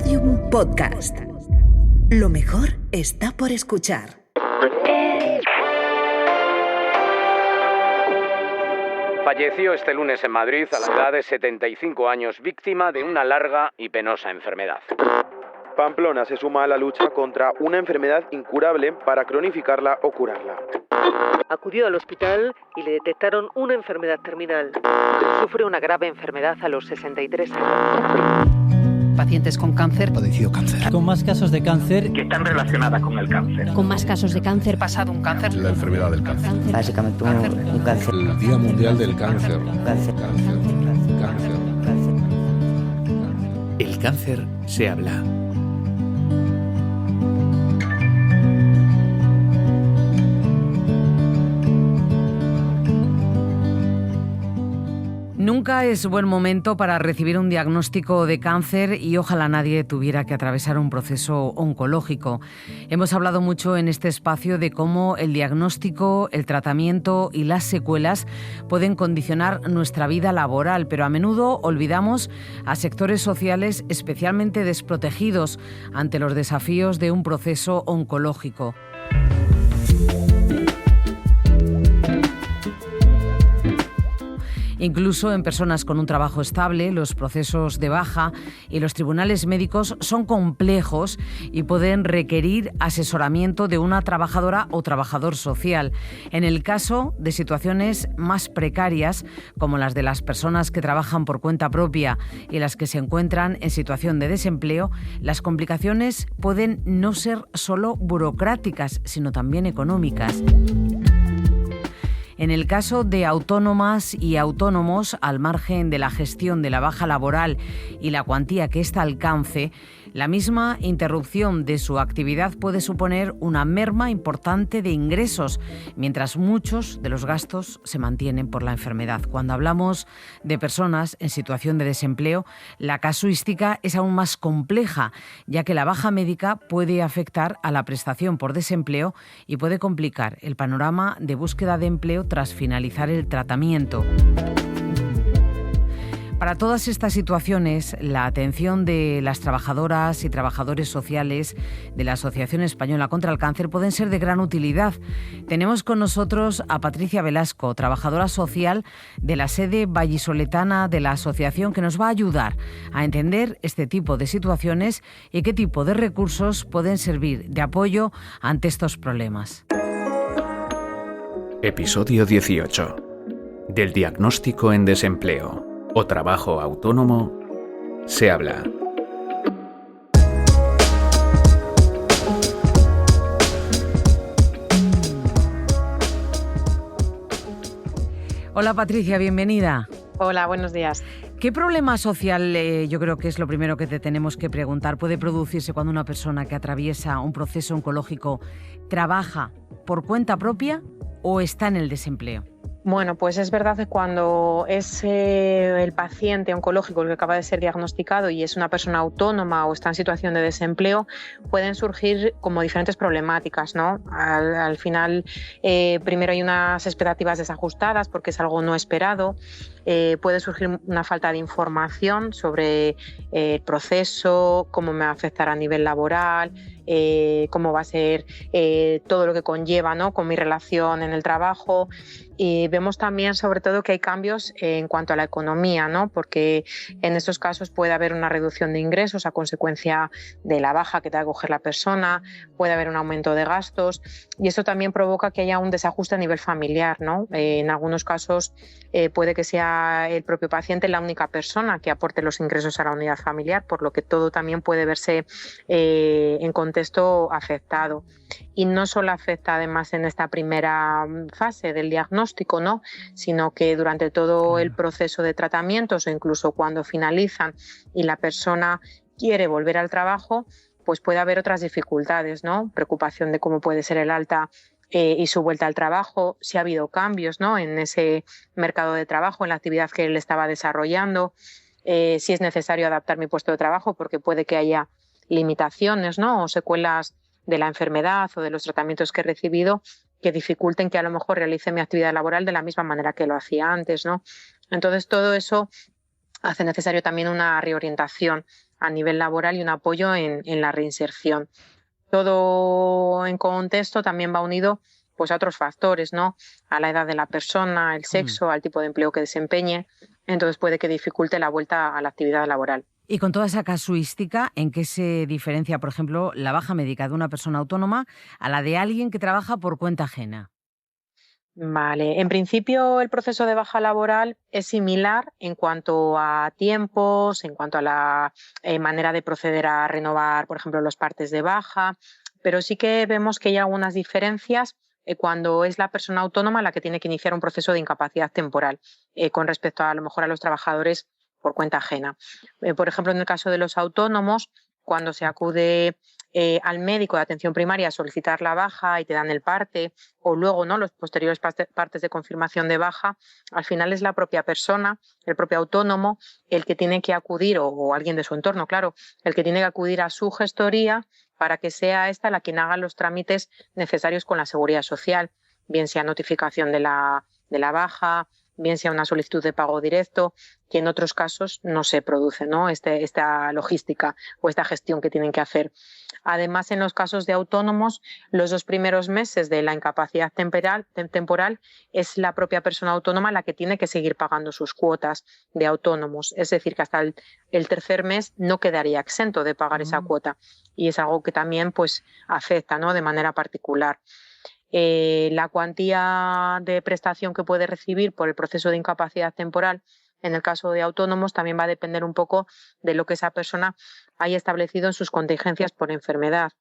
Podium Podcast. Lo mejor está por escuchar. Falleció este lunes en Madrid a la edad de 75 años, víctima de una larga y penosa enfermedad. Pamplona se suma a la lucha contra una enfermedad incurable para cronificarla o curarla. Acudió al hospital y le detectaron una enfermedad terminal. Sufre una grave enfermedad a los 63 años. Pacientes con cáncer. Padeció cáncer. Con más casos de cáncer. Que están relacionadas con el cáncer. Con más casos de cáncer. Pasado un cáncer. La enfermedad del cáncer. Básicamente un cáncer. El Día Mundial del Cáncer. Cáncer. El cáncer se habla. Nunca es buen momento para recibir un diagnóstico de cáncer y ojalá nadie tuviera que atravesar un proceso oncológico. Hemos hablado mucho en este espacio de cómo el diagnóstico, el tratamiento y las secuelas pueden condicionar nuestra vida laboral, pero a menudo olvidamos a sectores sociales especialmente desprotegidos ante los desafíos de un proceso oncológico. Incluso en personas con un trabajo estable, los procesos de baja y los tribunales médicos son complejos y pueden requerir asesoramiento de una trabajadora o trabajador social. En el caso de situaciones más precarias, como las de las personas que trabajan por cuenta propia y las que se encuentran en situación de desempleo, las complicaciones pueden no ser solo burocráticas, sino también económicas. En el caso de autónomas y autónomos, al margen de la gestión de la baja laboral y la cuantía que ésta alcance, la misma interrupción de su actividad puede suponer una merma importante de ingresos, mientras muchos de los gastos se mantienen por la enfermedad. Cuando hablamos de personas en situación de desempleo, la casuística es aún más compleja, ya que la baja médica puede afectar a la prestación por desempleo y puede complicar el panorama de búsqueda de empleo tras finalizar el tratamiento. Para todas estas situaciones, la atención de las trabajadoras y trabajadores sociales de la Asociación Española contra el Cáncer pueden ser de gran utilidad. Tenemos con nosotros a Patricia Velasco, trabajadora social de la sede vallisoletana de la asociación, que nos va a ayudar a entender este tipo de situaciones y qué tipo de recursos pueden servir de apoyo ante estos problemas. Episodio 18. Del diagnóstico en desempleo o trabajo autónomo se habla. Hola Patricia, bienvenida. Hola, buenos días. ¿Qué problema social, yo creo que es lo primero que te tenemos que preguntar, puede producirse cuando una persona que atraviesa un proceso oncológico trabaja por cuenta propia o está en el desempleo? Bueno, pues es verdad que cuando es el paciente oncológico el que acaba de ser diagnosticado y es una persona autónoma o está en situación de desempleo, pueden surgir como diferentes problemáticas, ¿no? Al final, primero hay unas expectativas desajustadas porque es algo no esperado. Puede surgir una falta de información sobre el proceso, cómo me va a afectar a nivel laboral, cómo va a ser todo lo que conlleva, ¿no?, con mi relación en el trabajo. Y vemos también, sobre todo, que hay cambios en cuanto a la economía, ¿no?, porque en estos casos puede haber una reducción de ingresos a consecuencia de la baja que tenga que coger la persona, puede haber un aumento de gastos y esto también provoca que haya un desajuste a nivel familiar, ¿no? En algunos casos puede que sea el propio paciente la única persona que aporte los ingresos a la unidad familiar, por lo que todo también puede verse en contexto afectado. Y no solo afecta además en esta primera fase del diagnóstico, ¿no?, sino que durante todo el proceso de tratamientos o incluso cuando finalizan y la persona quiere volver al trabajo, pues puede haber otras dificultades, ¿no? Preocupación de cómo puede ser el alta y su vuelta al trabajo, si ha habido cambios, ¿no?, en ese mercado de trabajo, en la actividad que él estaba desarrollando, si es necesario adaptar mi puesto de trabajo porque puede que haya limitaciones, ¿no?, o secuelas de la enfermedad o de los tratamientos que he recibido que dificulten que a lo mejor realice mi actividad laboral de la misma manera que lo hacía antes, ¿no? Entonces todo eso hace necesario también una reorientación a nivel laboral y un apoyo en la reinserción. Todo en contexto también va unido pues a otros factores, ¿no? A la edad de la persona, el sexo, al tipo de empleo que desempeñe. Entonces puede que dificulte la vuelta a la actividad laboral. Y con toda esa casuística, ¿en qué se diferencia, por ejemplo, la baja médica de una persona autónoma a la de alguien que trabaja por cuenta ajena? Vale, en principio el proceso de baja laboral es similar en cuanto a tiempos, en cuanto a la manera de proceder a renovar, por ejemplo, los partes de baja, pero sí que vemos que hay algunas diferencias cuando es la persona autónoma la que tiene que iniciar un proceso de incapacidad temporal con respecto a lo mejor a los trabajadores por cuenta ajena. Por ejemplo, en el caso de los autónomos, cuando se acude al médico de atención primaria a solicitar la baja y te dan el parte, o luego los posteriores partes de confirmación de baja, al final es la propia persona, el propio autónomo, el que tiene que acudir, o alguien de su entorno, claro, el que tiene que acudir a su gestoría para que sea esta la quien haga los trámites necesarios con la Seguridad Social, bien sea notificación de la baja, bien sea una solicitud de pago directo, que en otros casos no se produce, ¿no? Esta logística o esta gestión que tienen que hacer. Además, en los casos de autónomos, los 2 primeros meses de la incapacidad temporal es la propia persona autónoma la que tiene que seguir pagando sus cuotas de autónomos. Es decir, que hasta el 3er mes no quedaría exento de pagar esa cuota. Y es algo que también pues, afecta, ¿no? De manera particular. La cuantía de prestación que puede recibir por el proceso de incapacidad temporal en el caso de autónomos también va a depender un poco de lo que esa persona haya establecido en sus contingencias por enfermedad.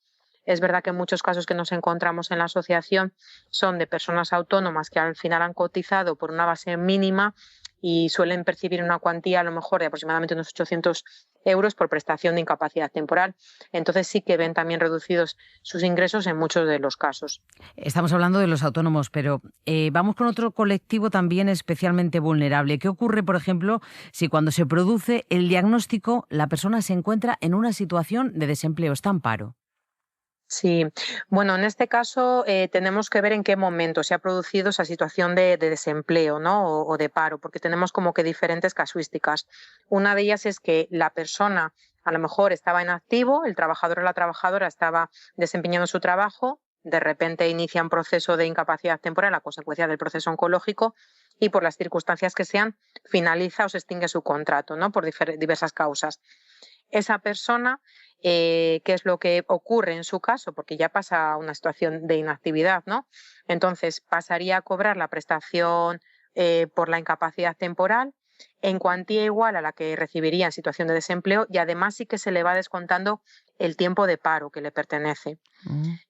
Es verdad que en muchos casos que nos encontramos en la asociación son de personas autónomas que al final han cotizado por una base mínima y suelen percibir una cuantía a lo mejor de aproximadamente unos 800 euros por prestación de incapacidad temporal. Entonces sí que ven también reducidos sus ingresos en muchos de los casos. Estamos hablando de los autónomos, pero vamos con otro colectivo también especialmente vulnerable. ¿Qué ocurre, por ejemplo, si cuando se produce el diagnóstico la persona se encuentra en una situación de desempleo, está en paro? Sí, bueno, en este caso tenemos que ver en qué momento se ha producido esa situación de desempleo, ¿no? o de paro, porque tenemos como que diferentes casuísticas. Una de ellas es que la persona a lo mejor estaba en activo, el trabajador o la trabajadora estaba desempeñando su trabajo, de repente inicia un proceso de incapacidad temporal a consecuencia del proceso oncológico y por las circunstancias que sean finaliza o se extingue su contrato, ¿no? Por diversas causas. Esa persona, ¿qué es lo que ocurre en su caso? Porque ya pasa a una situación de inactividad, ¿no? Entonces pasaría a cobrar la prestación por la incapacidad temporal en cuantía igual a la que recibiría en situación de desempleo y además sí que se le va descontando el tiempo de paro que le pertenece.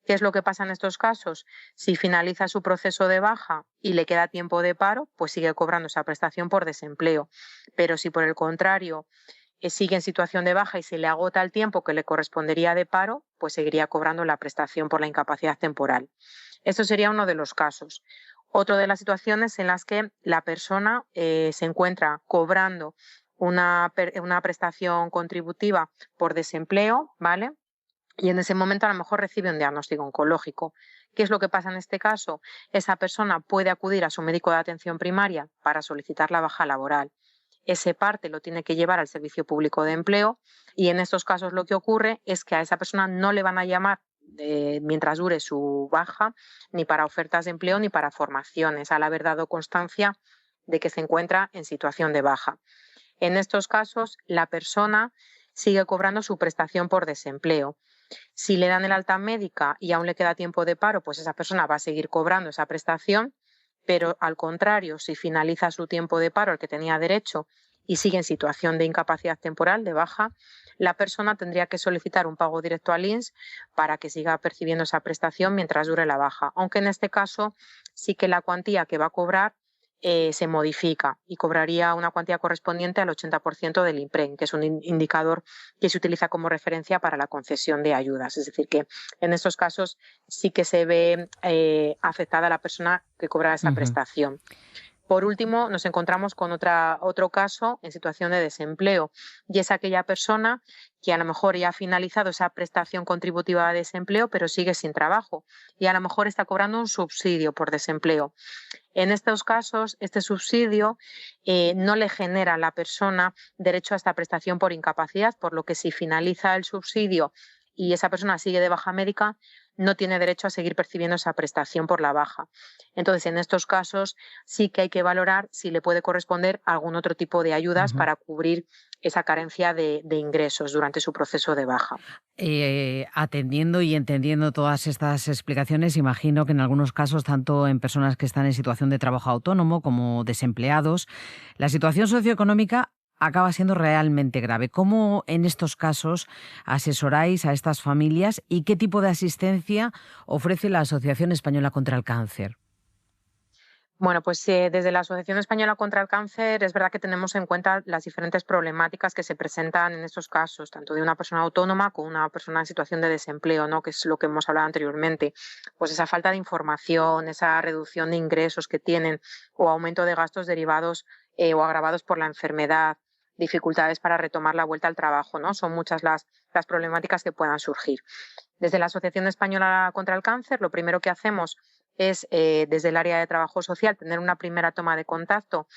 ¿Qué es lo que pasa en estos casos? Si finaliza su proceso de baja y le queda tiempo de paro, pues sigue cobrando esa prestación por desempleo. Pero si por el contrario sigue en situación de baja y se le agota el tiempo que le correspondería de paro, pues seguiría cobrando la prestación por la incapacidad temporal. Esto sería uno de los casos. Otra de las situaciones en las que la persona se encuentra cobrando una prestación contributiva por desempleo, ¿vale? Y en ese momento a lo mejor recibe un diagnóstico oncológico. ¿Qué es lo que pasa en este caso? Esa persona puede acudir a su médico de atención primaria para solicitar la baja laboral. Ese parte lo tiene que llevar al Servicio Público de Empleo y en estos casos lo que ocurre es que a esa persona no le van a llamar mientras dure su baja ni para ofertas de empleo ni para formaciones al haber dado constancia de que se encuentra en situación de baja. En estos casos la persona sigue cobrando su prestación por desempleo. Si le dan el alta médica y aún le queda tiempo de paro, pues esa persona va a seguir cobrando esa prestación. Pero al contrario, si finaliza su tiempo de paro al que tenía derecho y sigue en situación de incapacidad temporal, de baja, la persona tendría que solicitar un pago directo al INS para que siga percibiendo esa prestación mientras dure la baja. Aunque en este caso sí que la cuantía que va a cobrar se modifica y cobraría una cuantía correspondiente al 80% del IMPREN, que es un indicador que se utiliza como referencia para la concesión de ayudas. Es decir, que en estos casos sí que se ve afectada la persona que cobra esa prestación. Por último, nos encontramos con otro caso en situación de desempleo, y es aquella persona que a lo mejor ya ha finalizado esa prestación contributiva de desempleo, pero sigue sin trabajo y a lo mejor está cobrando un subsidio por desempleo. En estos casos, este subsidio no le genera a la persona derecho a esta prestación por incapacidad, por lo que si finaliza el subsidio y esa persona sigue de baja médica, no tiene derecho a seguir percibiendo esa prestación por la baja. Entonces, en estos casos sí que hay que valorar si le puede corresponder algún otro tipo de ayudas para cubrir esa carencia de ingresos durante su proceso de baja. Atendiendo y entendiendo todas estas explicaciones, imagino que en algunos casos, tanto en personas que están en situación de trabajo autónomo como desempleados, la situación socioeconómica acaba siendo realmente grave. ¿Cómo en estos casos asesoráis a estas familias y qué tipo de asistencia ofrece la Asociación Española contra el Cáncer? Bueno, pues desde la Asociación Española contra el Cáncer es verdad que tenemos en cuenta las diferentes problemáticas que se presentan en estos casos, tanto de una persona autónoma como una persona en situación de desempleo, ¿no? Que es lo que hemos hablado anteriormente. Pues esa falta de información, esa reducción de ingresos que tienen o aumento de gastos derivados o agravados por la enfermedad, dificultades para retomar la vuelta al trabajo, ¿no? Son muchas las problemáticas que puedan surgir. Desde la Asociación Española contra el Cáncer, lo primero que hacemos es, desde el área de trabajo social, tener una primera toma de contacto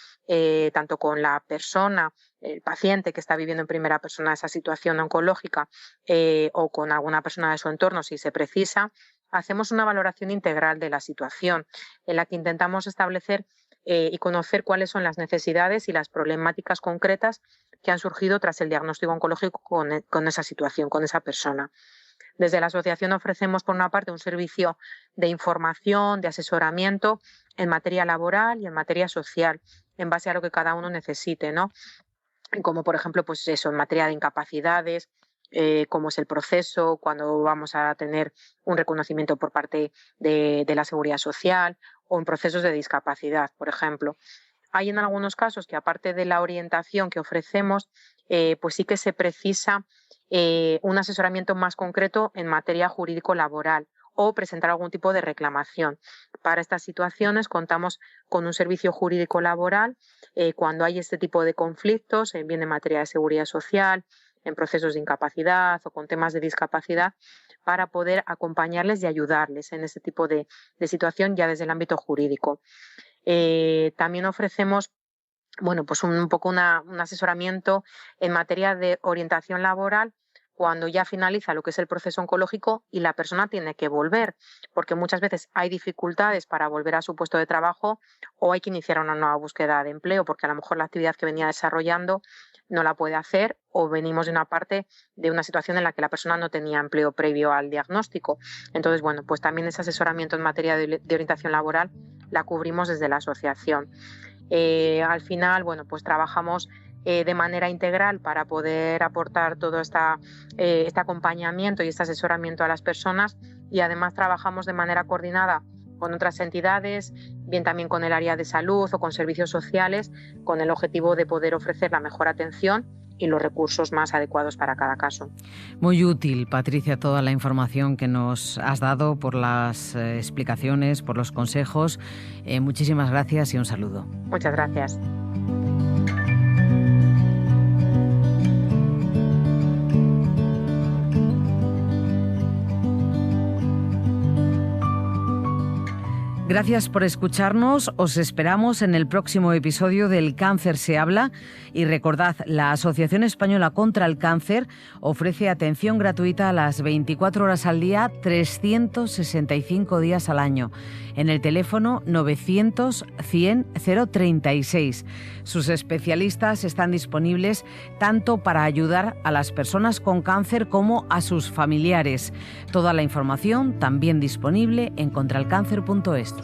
tanto con la persona, el paciente que está viviendo en primera persona esa situación oncológica o con alguna persona de su entorno si se precisa. Hacemos una valoración integral de la situación en la que intentamos establecer y conocer cuáles son las necesidades y las problemáticas concretas que han surgido tras el diagnóstico oncológico con esa situación, con esa persona. Desde la asociación ofrecemos, por una parte, un servicio de información, de asesoramiento en materia laboral y en materia social, en base a lo que cada uno necesite, ¿no? Como, por ejemplo, pues eso, en materia de incapacidades, cómo es el proceso, cuándo vamos a tener un reconocimiento por parte de la Seguridad Social, o en procesos de discapacidad, por ejemplo. Hay en algunos casos que, aparte de la orientación que ofrecemos, pues sí que se precisa un asesoramiento más concreto en materia jurídico-laboral o presentar algún tipo de reclamación. Para estas situaciones contamos con un servicio jurídico-laboral cuando hay este tipo de conflictos, bien en materia de seguridad social, en procesos de incapacidad o con temas de discapacidad, para poder acompañarles y ayudarles en este tipo de situación ya desde el ámbito jurídico. También ofrecemos pues un poco un asesoramiento en materia de orientación laboral cuando ya finaliza lo que es el proceso oncológico y la persona tiene que volver, porque muchas veces hay dificultades para volver a su puesto de trabajo o hay que iniciar una nueva búsqueda de empleo porque a lo mejor la actividad que venía desarrollando no la puede hacer o venimos de una parte de una situación en la que la persona no tenía empleo previo al diagnóstico. Entonces, pues también ese asesoramiento en materia de orientación laboral la cubrimos desde la asociación. Al final, pues trabajamos de manera integral para poder aportar todo este acompañamiento y este asesoramiento a las personas y además trabajamos de manera coordinada con otras entidades, bien también con el área de salud o con servicios sociales, con el objetivo de poder ofrecer la mejor atención y los recursos más adecuados para cada caso. Muy útil, Patricia, toda la información que nos has dado, por las explicaciones, por los consejos. Muchísimas gracias y un saludo. Muchas gracias. Gracias por escucharnos. Os esperamos en el próximo episodio del Cáncer se habla. Y recordad, la Asociación Española contra el Cáncer ofrece atención gratuita a las 24 horas al día, 365 días al año, en el teléfono 900 100 036. Sus especialistas están disponibles tanto para ayudar a las personas con cáncer como a sus familiares. Toda la información también disponible en contralcáncer.es.